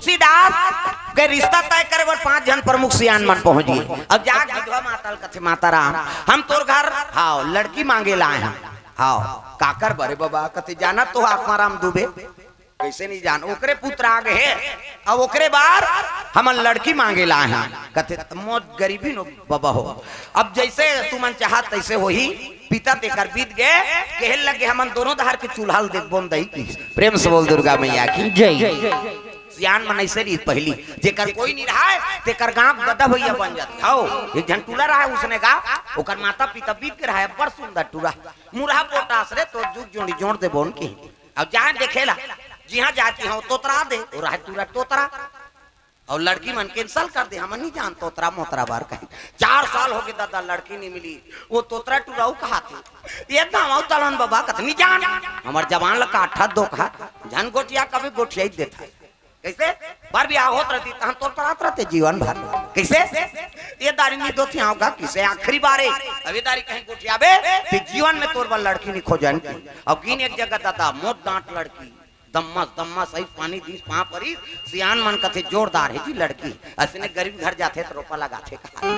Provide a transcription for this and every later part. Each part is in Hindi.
तुलसीदास के रिश्ता तय करे बर 5 जन प्रमुख सियान मन पहुंच गए। अब जाग विधवा माता कथे माता राम हम तोर घर हाओ लड़की मांगे लाए हैं हाओ काकर बरे बाबा कथे जाना तो आत्माराम दुबे कैसे नहीं जान ओकरे पुत्र आ गए अब ओकरे बार हम लड़की मांगे लाए हैं कथे मौत गरीबी नो बाबा हो। अब जैसे तुमन चाहत तैसे हो ही पिता देकर बीत गए कहल लगे हमन दोनों धार के चूल्हा देख बोन दही की प्रेम से बोल दुर्गा मैया की जय। सियान मन ऐसे रही पहली जेकर कोई नहीं रहा तेकर गांव गदा भैया बन जाते हो। एक जन टूला रहा उसने का ओकर माता पिता बीत के रहा बड़ सुंदर टूरा मुरहा पोटास रे तो जुग जोड़ी जोड़ दे बोन की। अब जहां देखेला जिहां जाती हो तोतरा दे और रहा टूरा तोतरा और लड़की मन कैंसल कर दे हम नहीं जान तोतरा मोतरा बार कहीं 4 साल हो गए दादा लड़की नहीं मिली वो तोतरा टूराऊ कहा थे ये दामाऊ तलन बाबा कत नहीं जान हमार जवान लगा अठा दो कहा जन गोटिया कभी गोटिया ही देता कैसे बार भी होत रहती तहन तोर तरात रहते जीवन भर कैसे ये दारी नहीं दो थी होगा किसे आखिरी बारे अभी दारी कहीं गोटिया बे तो जीवन में तोर बार लड़की नहीं खोजन की। अब गिन एक जगह दादा मोट दांत लड़की दम्मा दम्मा सही पानी दी वहां पर ही सियान मन कथे जोरदार है जी लड़की असने गरीब घर जाते तो रोपा लगाते कहा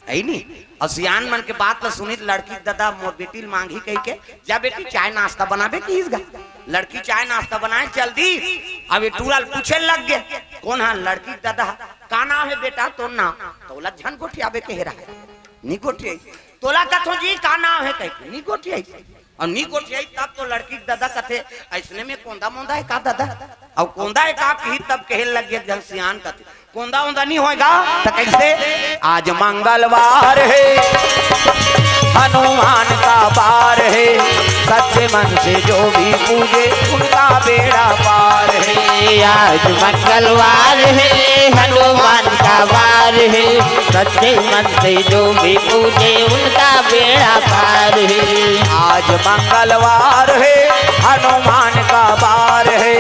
है नहीं। और सियान मन के बात तो सुनी लड़की दादा मोर बेटी मांगी कही के जा बेटी चाय नाश्ता बनाबे की इसगा लड़की चाय नाश्ता बनाए जल्दी। अब ये टूरल पूछे लग गए कौन है लड़की दादा का नाम है बेटा तो ना तोला झन गोठियाबे के रहा है नी गोठिया तोला कथो जी का नाम है कही नी गोठिया और नी गोठिया तब तो लड़की दादा कथे ऐसने में कोंदा मोंदा है का दादा और कोंदा है का की तब कहे लग गए जन सियान कथे कोंदा ओंदा नहीं होएगा तो कैसे आज मंगलवार है हनुमान का बार है सच्चे मन से जो भी पूजे उनका बेड़ा पार है। आज मंगलवार है हनुमान का वार है सच्चे मन से जो भी पूजे उनका बेड़ा पार है। आज मंगलवार है हनुमान का बार है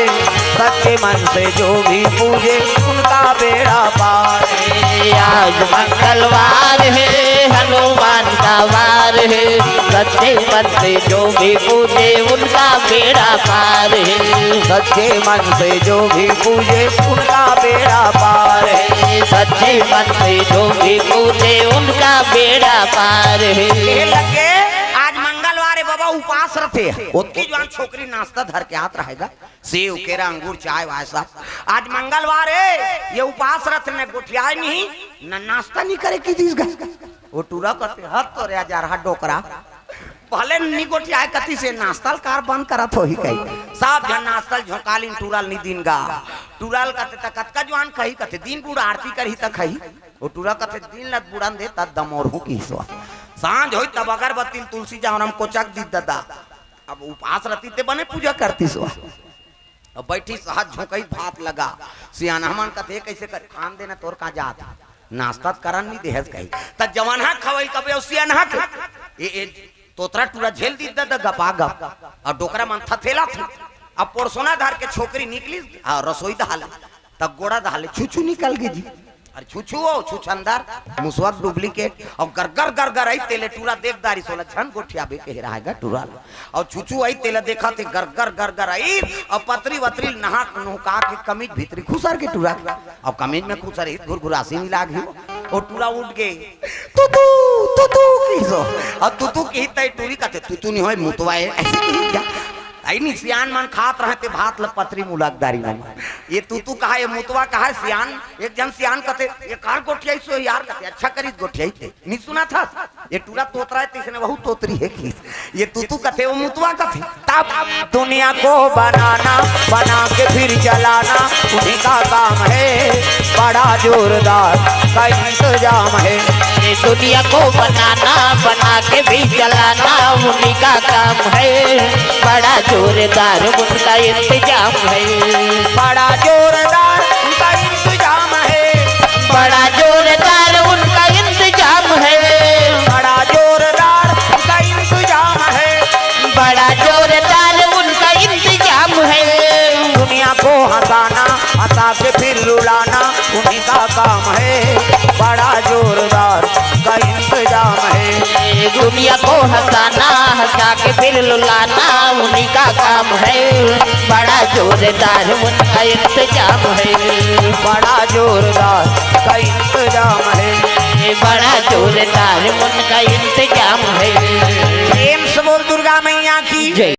सच्चे मन से जो भी पूजे उनका बेड़ा पार है। आज मंगलवार है हनुमान का वार है सच्चे मन से जो भी पूजे उनका बेड़ा पार है। सच्चे मन से जो भी पूजे उनका बेड़ा पार है। सच्चे मन से जो भी पूजे उनका बेड़ा पार है। लगे आज मंगलवार है बाबा उपास रखे उतनी जवान छोकरी नाश्ता धर के हाथ रहेगा सेव केरा अंगूर चाय वायसा आज मंगलवार है ये उपास रथ में गुठिया नहीं न नाश्ता नहीं करे की वो टूरा करते हाथ तो रे जा रहा डोकरा पहले नी गोठिया कति से नाश्ता कार बंद करत हो ही कही सब जन नाश्ता झोकालिन टूरल नी दिन गा टूरल कते त कतका जवान कही कते दिन बूढ़ आरती करही त कही वो टूरा कते दिन लत बुड़न दे त दमोर हूं की सो सांझ होई तब अगरबत्ती तुलसी जावरम कोचक दी दादा अब उपास रहती ते बने पूजा करती सो अब बैठी हाथ झोंकई भात लगा सियान हमन कथे कैसे कर खान देना तोर का जात नाश्ता करन नहीं देहस कही त जवान हा खवई कबे सियान हा ए तोतरा टूरा झेल दी दादा गपा गप और डोकरा मन थथेला थी अब पोरसोना धार के छोकरी निकली रसोई दहाले तब गोड़ा दहाले छुछू निकल गई जी अरे छुछू हो छुछंदर मुसवा डुप्लीकेट और गरगर गरगर आई तेले टूरा देखदारी सोला छन गोठिया बे कह रहेगा टूरा और छुछू आई तेला देखा थे गरगर गरगर आई और पतरी वतरी नहा नुका के कमीज भीतरी खुसर के टूरा और कमीज में खुसर ही घुरघुरासी मिला गई और टूरा उठ गए तुतू तुतू किसो और तुतू की तय टूरी कहते तुतू नहीं होए मुतवाए ऐसे की क्या आई नहीं सियान मन खात रहते भात ल पतरी मुलाकदारी मन ये तूतू कहा ये मुतवा कहा सियान एक जन सियान कहते ये कार गोठिया सो यार कहते अच्छा करी गोठिया थे नहीं सुना था ये टूरा तोतरा है तीसने बहुत तोतरी है की ये तूतू कहते वो मुतवा कहते तब दुनिया को बनाना बना के फिर चलाना उन्हीं का काम है बड़ा जोरदार का इंतजाम है। ये दुनिया को बनाना बना के भी चलाना उन्हीं का काम है बड़ा जोरदार उनका इंतजाम है। बड़ा जोरदार उनका इंतजाम है बड़ा जोरदार उनका इंतजाम है बड़ा जोरदार उनका इंतजाम है बड़ा जोरदार उनका इंतजाम है। दुनिया को हंसाना हंसा के फिर रुलाना उन्हीं का काम है, बड़ा जोरदार का इंतजाम है। दुनिया को हंसाना हंसा के फिर रुलाना उन्हीं का काम है, बड़ा जोरदार उनका इंतजाम है, बड़ा जोरदार का इंतजाम है, बड़ा जोरदार उनका इंतजाम है। प्रेम से बोल दुर्गा मैया की जय।